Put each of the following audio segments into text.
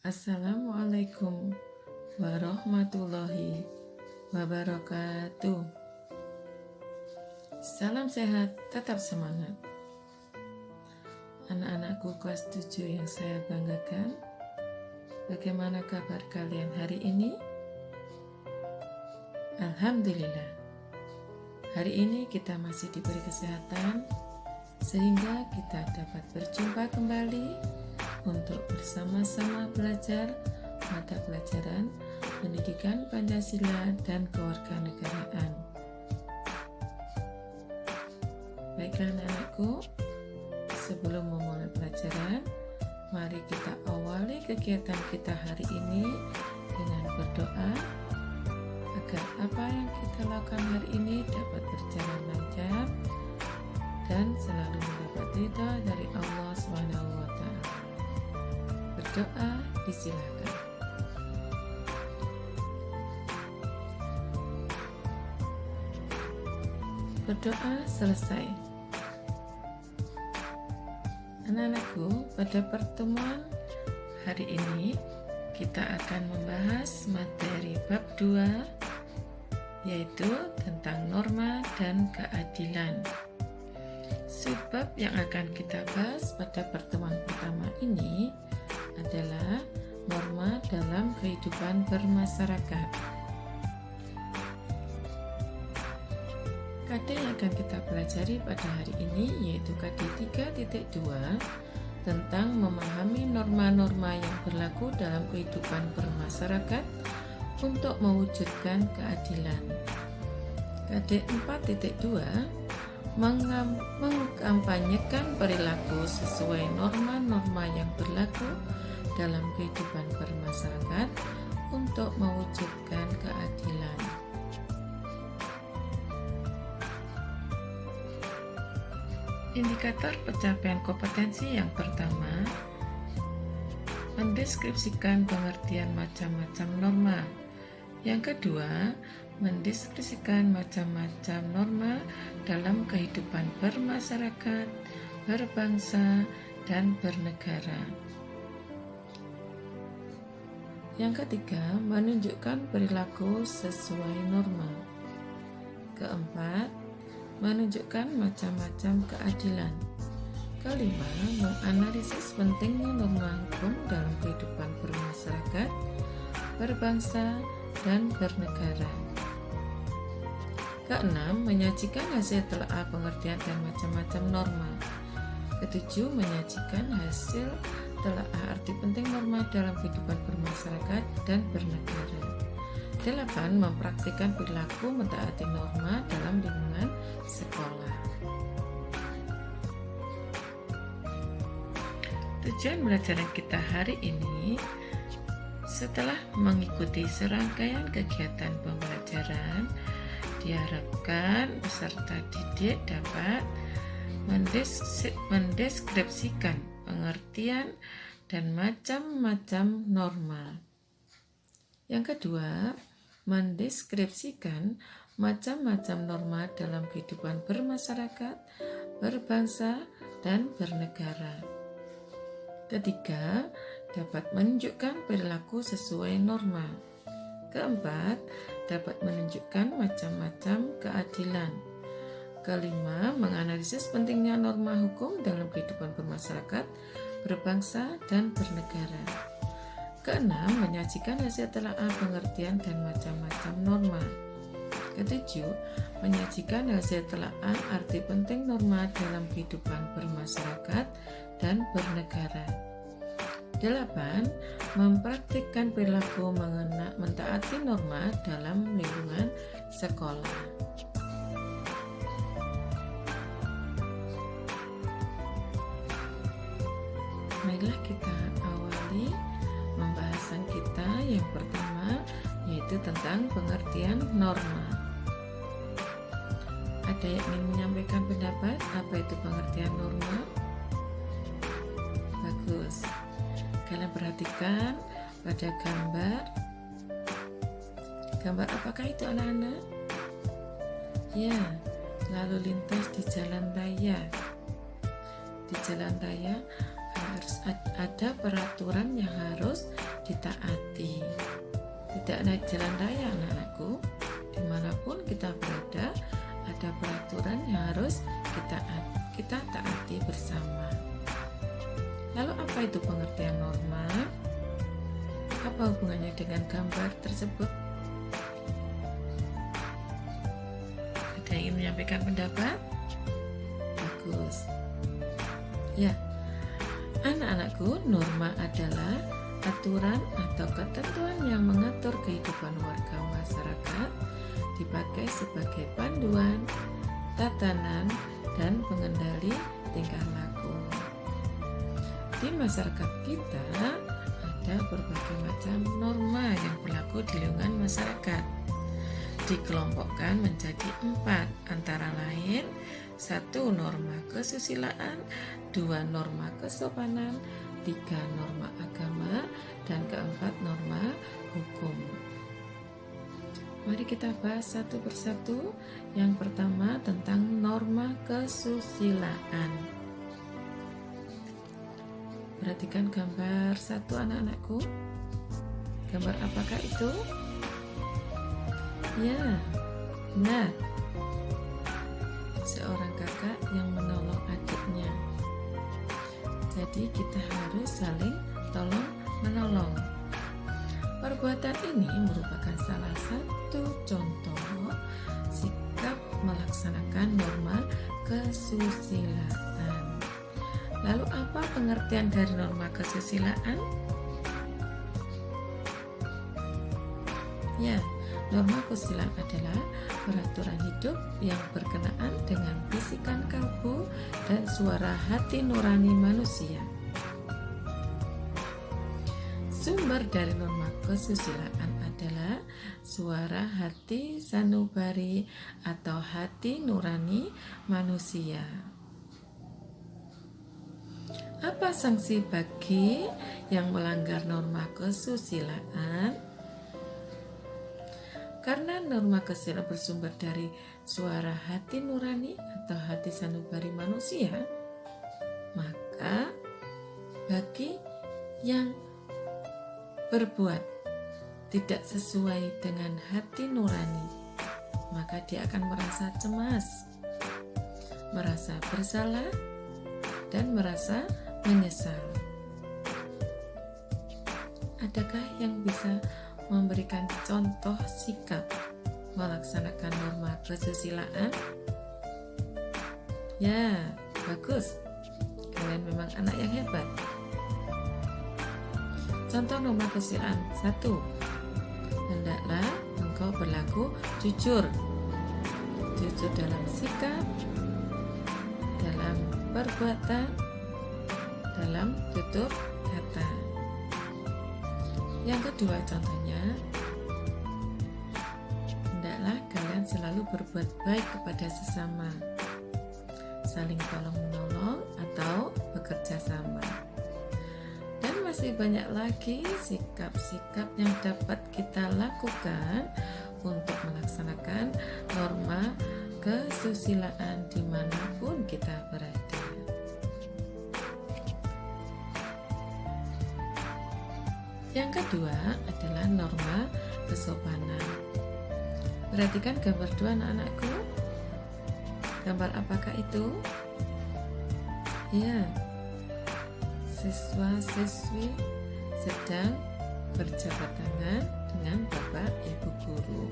Assalamualaikum warahmatullahi wabarakatuh. Salam sehat, tetap semangat. Anak-anakku kelas 7 yang saya banggakan, bagaimana kabar kalian hari ini? Alhamdulillah, hari ini kita masih diberi kesehatan sehingga kita dapat berjumpa kembali untuk bersama-sama belajar mata pelajaran pendidikan Pancasila dan kewarganegaraan. Baiklah anak-anakku, sebelum memulai pelajaran, mari kita awali kegiatan kita hari ini dengan berdoa agar apa yang kita lakukan hari ini dapat berjalan lancar dan selalu mendapat ridha dari Allah SWT. Berdoa disilakan. Berdoa selesai. Anak-anakku, pada pertemuan hari ini kita akan membahas materi bab 2, yaitu tentang norma dan keadilan. Subbab yang akan kita bahas pada pertemuan pertama ini adalah norma dalam kehidupan bermasyarakat. KD yang akan kita pelajari pada hari ini yaitu KD 3.2 tentang memahami norma-norma yang berlaku dalam kehidupan bermasyarakat untuk mewujudkan keadilan. KD 4.2 mengkampanyekan perilaku sesuai norma-norma yang berlaku dalam kehidupan bermasyarakat untuk mewujudkan keadilan. Indikator pencapaian kompetensi yang pertama, mendeskripsikan pengertian macam-macam norma. Yang kedua, mendeskripsikan macam-macam norma dalam kehidupan bermasyarakat, berbangsa, dan bernegara. Yang ketiga, menunjukkan perilaku sesuai norma. Keempat, menunjukkan macam-macam keadilan. Kelima, menganalisis pentingnya norma hukum dalam kehidupan bermasyarakat, berbangsa, dan bernegara. Keenam, menyajikan hasil telaah pengertian dan macam-macam norma. Ketujuh, menyajikan hasil telaah arti penting norma dalam kehidupan bermasyarakat dan bernegara. Delapan, mempraktikkan perilaku mentaati norma dalam lingkungan sekolah. Tujuan belajar kita hari ini, setelah mengikuti serangkaian kegiatan pembelajaran, diharapkan peserta didik dapat mendeskripsikan pengertian dan macam-macam norma. Yang kedua, mendeskripsikan macam-macam norma dalam kehidupan bermasyarakat, berbangsa, dan bernegara. Ketiga, dapat menunjukkan perilaku sesuai norma. Keempat, dapat menunjukkan macam-macam keadilan. Kelima, menganalisis pentingnya norma hukum dalam kehidupan bermasyarakat, berbangsa, dan bernegara. Keenam, menyajikan hasil telaah pengertian dan macam-macam norma. Ketujuh, menyajikan hasil telaah arti penting norma dalam kehidupan bermasyarakat dan bernegara. 8. Mempraktikkan perilaku mentaati norma dalam lingkungan sekolah. Marilah kita awali pembahasan kita yang pertama, yaitu tentang pengertian norma. Ada yang ingin menyampaikan pendapat apa itu pengertian norma? Bagus. Kalian perhatikan pada gambar apakah itu anak-anak? Ya, lalu lintas di jalan raya. Di jalan raya harus ada peraturan yang harus ditaati. Tidak naik jalan raya anak-anakku. Dimanapun kita berada, ada peraturan yang harus kita taati bersama. Lalu apa itu pengertian norma? Apa hubungannya dengan gambar tersebut? Ada yang ingin menyampaikan pendapat? Bagus. Ya, anak-anakku, norma adalah aturan atau ketentuan yang mengatur kehidupan warga masyarakat, dipakai sebagai panduan, tatanan, dan pengendali tingkah laku. Di masyarakat kita ada berbagai macam norma yang berlaku di lingkungan masyarakat. Dikelompokkan menjadi 4, antara lain 1. Norma kesusilaan, 2. Norma kesopanan, 3. Norma agama, dan 4. Norma hukum. Mari kita bahas satu persatu. Yang pertama tentang norma kesusilaan. Perhatikan gambar 1 anak-anakku. Gambar apakah itu? Ya, benar. Seorang kakak yang menolong adiknya. Jadi kita harus saling tolong-menolong. Perbuatan ini merupakan salah satu contoh sikap melaksanakan norma kesusilaan. Lalu apa pengertian dari norma kesusilaan? Ya, norma kesusilaan adalah peraturan hidup yang berkenaan dengan bisikan kalbu dan suara hati nurani manusia. Sumber dari norma kesusilaan adalah suara hati sanubari atau hati nurani manusia. Apa sanksi bagi yang melanggar norma kesusilaan? Karena norma kesusilaan bersumber dari suara hati nurani atau hati sanubari manusia, maka bagi yang berbuat tidak sesuai dengan hati nurani, maka dia akan merasa cemas, merasa bersalah, dan merasa menyesal. Adakah yang bisa memberikan contoh sikap melaksanakan norma kesusilaan? Ya, bagus. Kalian memang anak yang hebat. Contoh norma kesusilaan 1. Hendaklah engkau berlaku jujur. Jujur dalam sikap, dalam perbuatan, dalam tutur kata. Yang kedua contohnya, hendaklah kalian selalu berbuat baik kepada sesama, saling tolong-menolong atau bekerja sama. Dan masih banyak lagi sikap-sikap yang dapat kita lakukan untuk melaksanakan norma kesusilaan dimanapun kita berada. Yang kedua adalah norma kesopanan. Perhatikan gambar 2 anak-anakku. Gambar apakah itu? Ya, siswa-siswi sedang berjabat tangan dengan Bapak Ibu guru.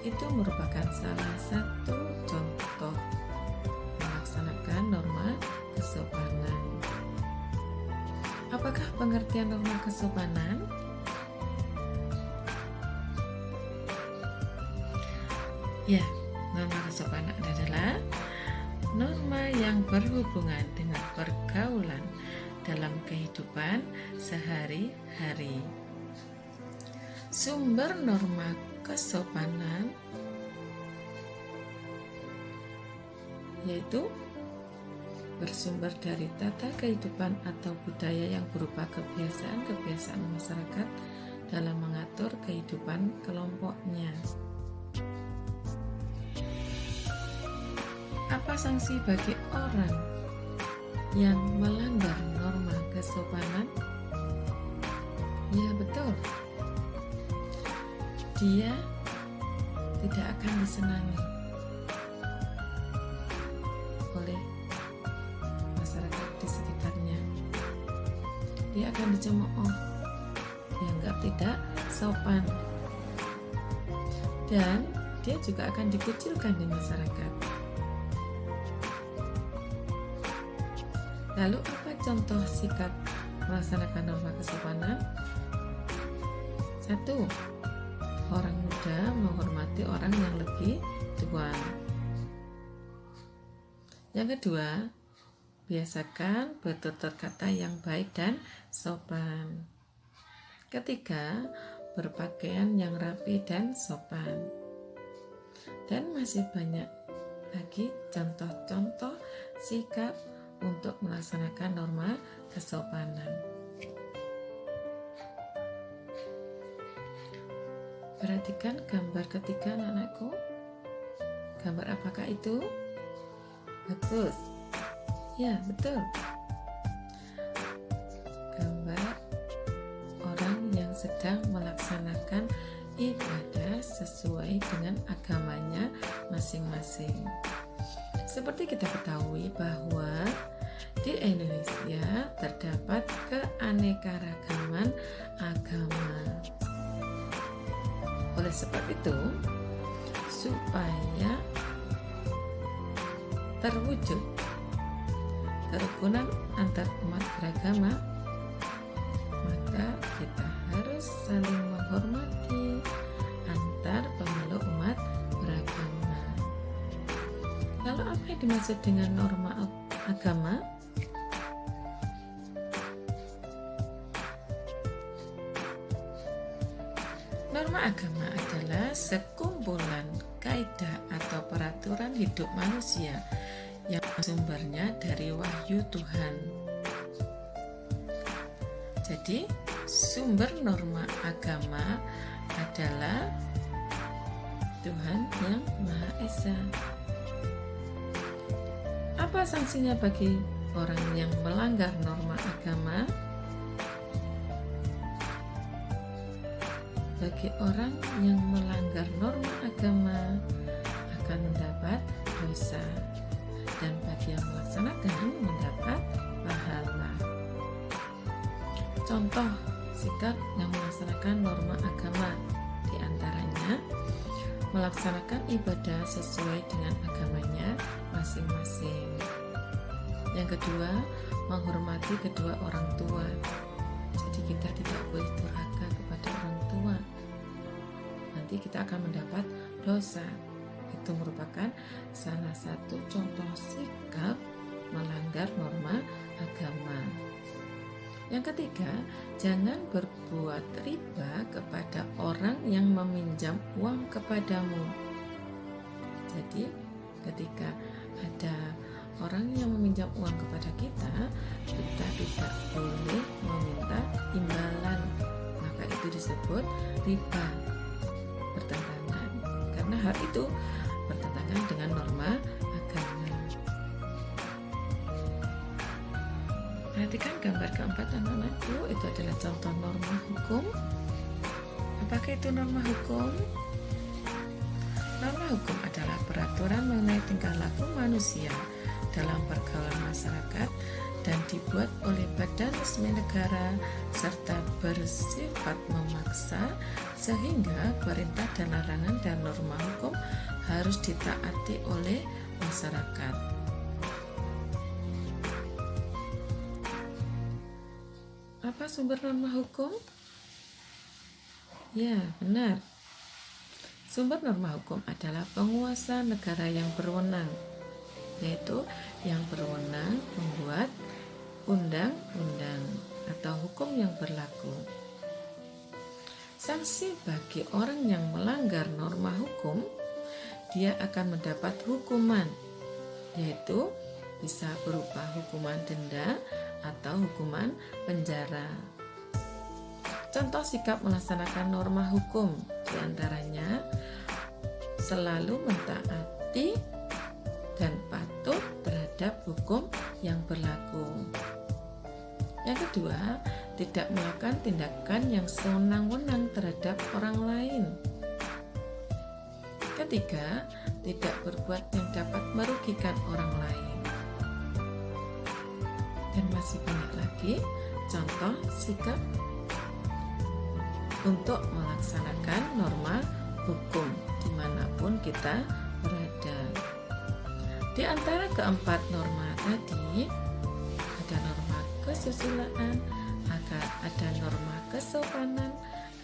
Itu merupakan salah satu contoh melaksanakan norma kesopanan. Apakah pengertian norma kesopanan? Ya, norma kesopanan adalah norma yang berhubungan dengan pergaulan dalam kehidupan sehari-hari. Sumber norma kesopanan yaitu bersumber dari tata kehidupan atau budaya yang berupa kebiasaan-kebiasaan masyarakat dalam mengatur kehidupan kelompoknya. Apa sanksi bagi orang yang melanggar norma kesopanan? Ya, betul. Dia tidak akan disenangi oleh masyarakat di sekitarnya. Dia akan dicemooh, dianggap tidak sopan, dan dia juga akan dikucilkan di masyarakat. Lalu apa contoh sikap melaksanakan norma kesopanan? 1. Orang muda menghormati orang yang lebih tua. Yang kedua, biasakan bertutur kata yang baik dan sopan. Ketiga, berpakaian yang rapi dan sopan. Dan masih banyak lagi contoh-contoh sikap untuk melaksanakan norma kesopanan. Perhatikan gambar ketiga, anak-anakku. Gambar apakah itu? Bagus. Ya, betul. Gambar orang yang sedang melaksanakan ibadah sesuai dengan agamanya masing-masing. Seperti kita ketahui bahwa di Indonesia terdapat keanekaragaman agama. Oleh sebab itu, supaya terwujud kerukunan antar umat beragama, maka kita harus saling menghormati antar pemeluk umat beragama. Lalu apa yang dimaksud dengan norma agama? Norma agama adalah sekumpulan kaidah atau peraturan hidup manusia yang sumbernya dari wahyu Tuhan. Jadi, sumber norma agama adalah Tuhan yang Maha Esa. Apa sanksinya bagi orang yang melanggar norma agama? Bagi orang yang melanggar norma agama akan mendapat dosa, dan bagi yang melaksanakan mendapat pahala. Contoh sikap yang melaksanakan norma agama diantaranya melaksanakan ibadah sesuai dengan agamanya masing-masing. Yang kedua, menghormati kedua orang tua. Jadi kita tidak boleh durhaka kepada orang tua. Nanti kita akan mendapat dosa. Itu merupakan salah satu contoh sikap melanggar norma agama. Yang ketiga, jangan berbuat riba kepada orang yang meminjam uang kepadamu. Jadi, ketika ada orang yang meminjam uang kepada kita, kita tidak boleh meminta imbalan. Maka itu disebut riba, bertentangan. Karena hal itu bertentangan dengan norma agama. Perhatikan gambar keempat, anak-anakku. Itu adalah contoh norma hukum. Apakah itu norma hukum? Norma hukum adalah peraturan mengenai tingkah laku manusia dalam pergaulan masyarakat dan dibuat oleh badan resmi negara serta bersifat memaksa, sehingga perintah dan larangan dan norma hukum harus ditaati oleh masyarakat. Apa sumber norma hukum? Ya, benar. Sumber norma hukum adalah penguasa negara yang berwenang, yaitu yang berwenang membuat undang-undang atau hukum yang berlaku. Sanksi bagi orang yang melanggar norma hukum, dia akan mendapat hukuman, yaitu bisa berupa hukuman denda atau hukuman penjara. Contoh sikap melaksanakan norma hukum diantaranya selalu mentaati dan patuh terhadap hukum yang berlaku. Yang kedua, tidak melakukan tindakan yang sewenang-wenang terhadap orang lain. Ketiga, tidak berbuat yang dapat merugikan orang lain. Dan masih banyak lagi contoh sikap untuk melaksanakan norma hukum dimanapun kita berada. Di antara keempat norma tadi, ada norma kesusilaan, ada norma kesopanan,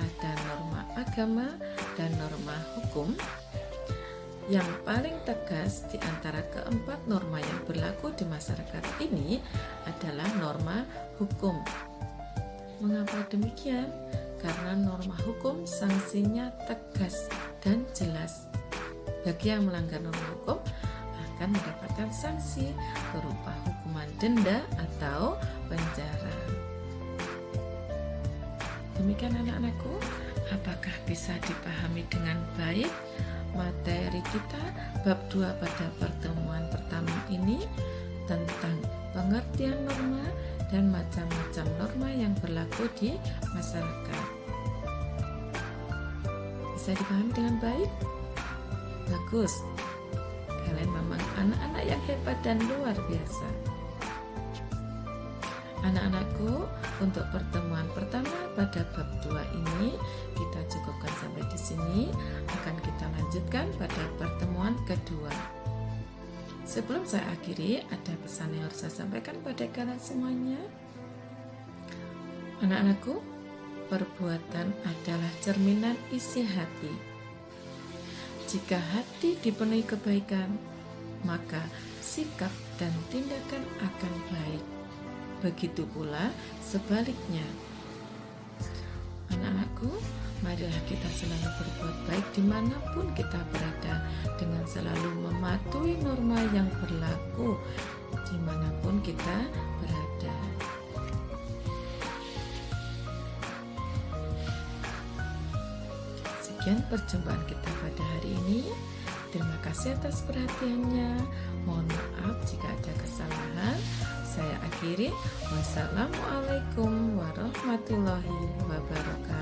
ada norma agama, dan norma hukum. Yang paling tegas di antara keempat norma yang berlaku di masyarakat ini adalah norma hukum. Mengapa demikian? Karena norma hukum sanksinya tegas dan jelas. Bagi yang melanggar norma hukum akan mendapatkan sanksi berupa hukuman denda atau penjara. Demikian anak-anakku, apakah bisa dipahami dengan baik materi kita bab 2 pada pertemuan pertama ini tentang pengertian norma dan macam-macam norma yang berlaku di masyarakat? Bisa dipahami dengan baik? Bagus. Kalian memang anak-anak yang hebat dan luar biasa. Anak-anakku, untuk pertemuan pertama pada bab 2 ini kita cukupkan sampai di sini. Akan kita lanjutkan pada pertemuan kedua. Sebelum saya akhiri, ada pesan yang harus saya sampaikan pada kalian semuanya. Anak-anakku, perbuatan adalah cerminan isi hati. Jika hati dipenuhi kebaikan, maka sikap dan tindakan akan baik. Begitu pula sebaliknya. Anak-anakku, marilah kita selalu berbuat baik dimanapun kita berada, dengan selalu mematuhi norma yang berlaku dimanapun kita berada. Sekian perjumpaan kita pada hari ini. Terima kasih atas perhatiannya. Mohon maaf jika ada kesalahan. Saya akhiri. Wassalamualaikum warahmatullahi wabarakatuh.